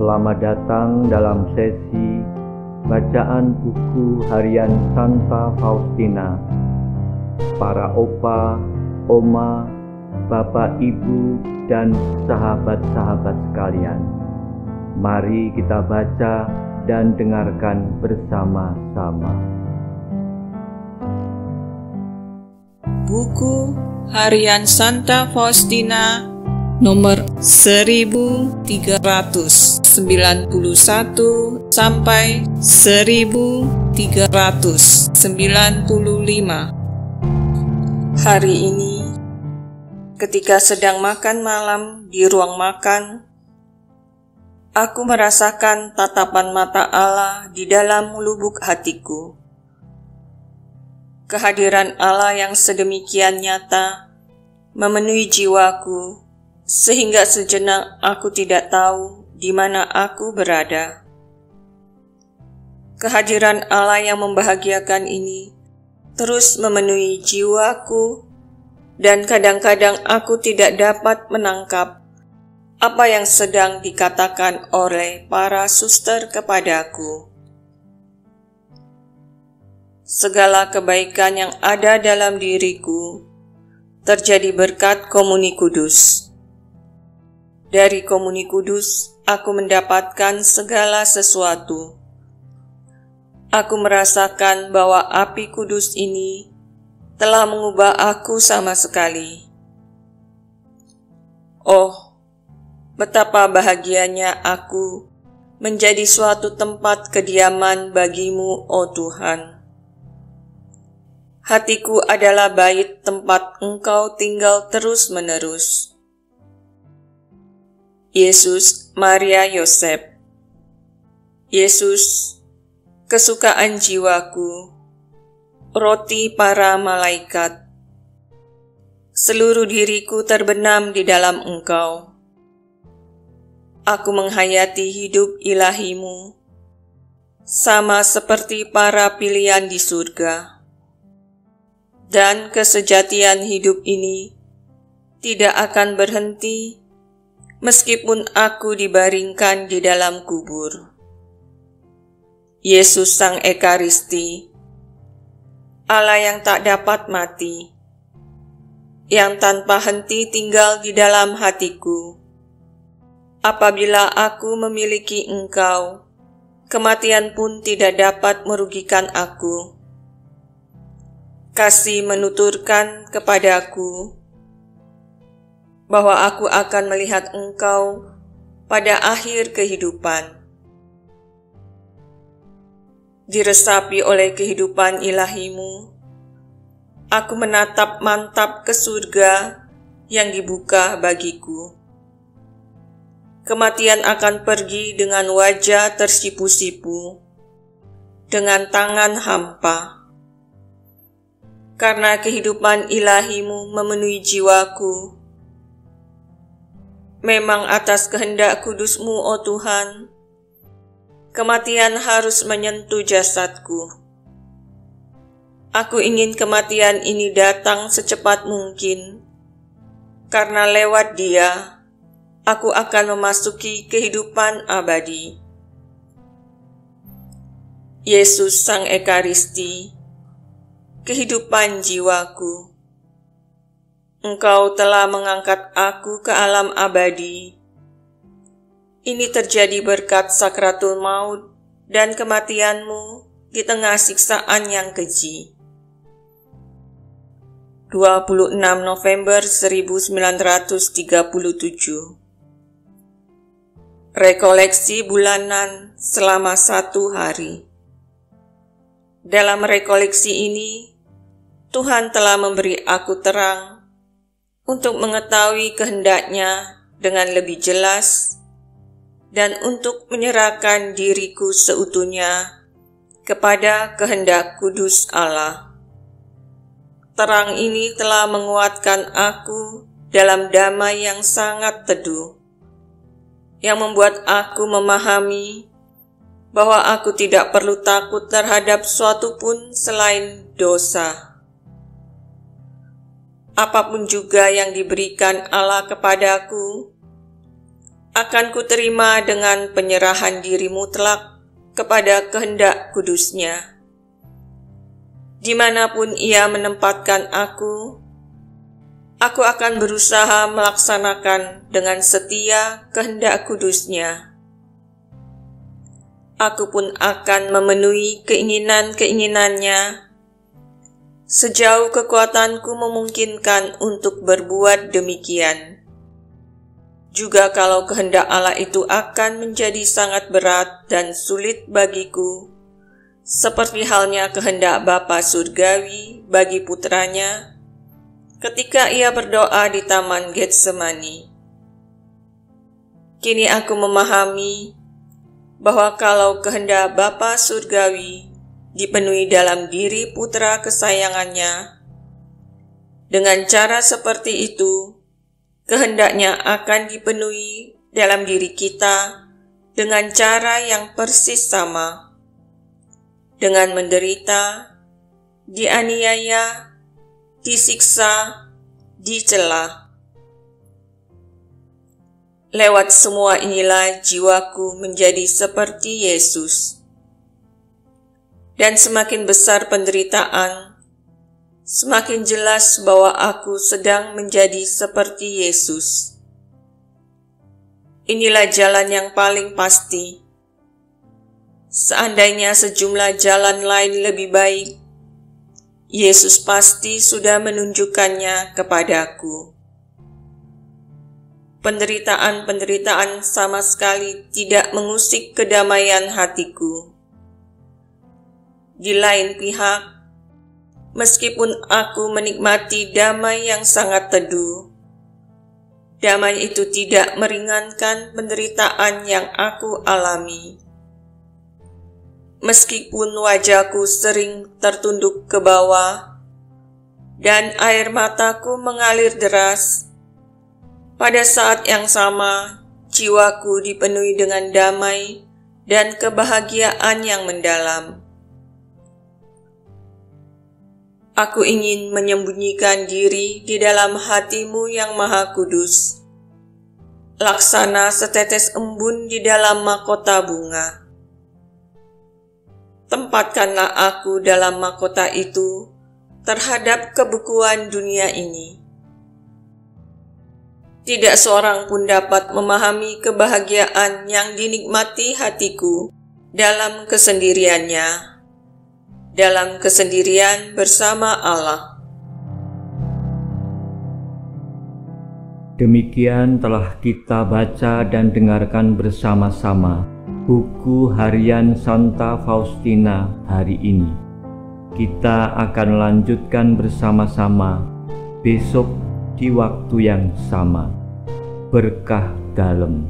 Selamat datang dalam sesi bacaan buku harian Santa Faustina. Para opa, oma, bapak, ibu, dan sahabat-sahabat sekalian, mari kita baca dan dengarkan bersama-sama. Buku harian Santa Faustina nomor 1391 sampai 1395. Hari ini, ketika sedang makan malam di ruang makan, aku merasakan tatapan mata Allah di dalam lubuk hatiku. Kehadiran Allah yang sedemikian nyata memenuhi jiwaku, sehingga sejenak aku tidak tahu di mana aku berada. Kehadiran Allah yang membahagiakan ini terus memenuhi jiwaku, dan kadang-kadang aku tidak dapat menangkap apa yang sedang dikatakan oleh para suster kepadaku. Segala kebaikan yang ada dalam diriku terjadi berkat Komuni Kudus. Dari Komuni Kudus, aku mendapatkan segala sesuatu. Aku merasakan bahwa api kudus ini telah mengubah aku sama sekali. Oh, betapa bahagianya aku menjadi suatu tempat kediaman bagimu, oh Tuhan. Hatiku adalah bait tempat Engkau tinggal terus-menerus. Yesus, Maria, Yosef. Yesus, kesukaan jiwaku, roti para malaikat. Seluruh diriku terbenam di dalam Engkau. Aku menghayati hidup ilahimu, sama seperti para pilihan di surga. Dan kesejatian hidup ini tidak akan berhenti meskipun aku dibaringkan di dalam kubur. Yesus Sang Ekaristi, Allah yang tak dapat mati, yang tanpa henti tinggal di dalam hatiku. Apabila aku memiliki Engkau, kematian pun tidak dapat merugikan aku. Kasih menuturkan kepadaku bahwa aku akan melihat Engkau pada akhir kehidupan. Diresapi oleh kehidupan ilahimu, aku menatap mantap ke surga yang dibuka bagiku. Kematian akan pergi dengan wajah tersipu-sipu, dengan tangan hampa. Karena kehidupan ilahimu memenuhi jiwaku. Memang atas kehendak kudusmu, oh Tuhan, kematian harus menyentuh jasadku. Aku ingin kematian ini datang secepat mungkin, karena lewat dia, aku akan memasuki kehidupan abadi. Yesus Sang Ekaristi, kehidupan jiwaku, Engkau telah mengangkat aku ke alam abadi. Ini terjadi berkat sakratul maut dan kematianmu di tengah siksaan yang keji. 26 November 1937. Rekoleksi bulanan selama 1 hari. Dalam rekoleksi ini, Tuhan telah memberi aku terang untuk mengetahui kehendak-Nya dengan lebih jelas dan untuk menyerahkan diriku seutuhnya kepada kehendak kudus Allah. Terang ini telah menguatkan aku dalam damai yang sangat teduh, yang membuat aku memahami bahwa aku tidak perlu takut terhadap suatu pun selain dosa. Apapun juga yang diberikan Allah kepadaku akan kuterima dengan penyerahan diri mutlak kepada kehendak kudusnya. Dimanapun ia menempatkan aku akan berusaha melaksanakan dengan setia kehendak kudusnya. Aku pun akan memenuhi keinginan-keinginannya sejauh kekuatanku memungkinkan untuk berbuat demikian. Juga kalau kehendak Allah itu akan menjadi sangat berat dan sulit bagiku, seperti halnya kehendak Bapa Surgawi bagi putranya ketika ia berdoa di Taman Getsemani. Kini aku memahami bahwa kalau kehendak Bapa Surgawi dipenuhi dalam diri putra kesayangannya, dengan cara seperti itu, kehendaknya akan dipenuhi dalam diri kita dengan cara yang persis sama, dengan menderita, dianiaya, disiksa, dicela. Lewat semua inilah jiwaku menjadi seperti Yesus. Dan semakin besar penderitaan, semakin jelas bahwa aku sedang menjadi seperti Yesus. Inilah jalan yang paling pasti. Seandainya sejumlah jalan lain lebih baik, Yesus pasti sudah menunjukkannya kepadaku. Penderitaan-penderitaan sama sekali tidak mengusik kedamaian hatiku. Di lain pihak, meskipun aku menikmati damai yang sangat teduh, damai itu tidak meringankan penderitaan yang aku alami. Meskipun wajahku sering tertunduk ke bawah dan air mataku mengalir deras, pada saat yang sama jiwaku dipenuhi dengan damai dan kebahagiaan yang mendalam. Aku ingin menyembunyikan diri di dalam hati-Mu yang Maha Kudus, laksana setetes embun di dalam mahkota bunga. Tempatkanlah aku dalam mahkota itu terhadap kebukuan dunia ini. Tidak seorang pun dapat memahami kebahagiaan yang dinikmati hatiku dalam kesendiriannya, dalam kesendirian bersama Allah. Demikian telah kita baca dan dengarkan bersama-sama buku harian Santa Faustina hari ini. Kita akan lanjutkan bersama-sama besok di waktu yang sama. Berkah dalam.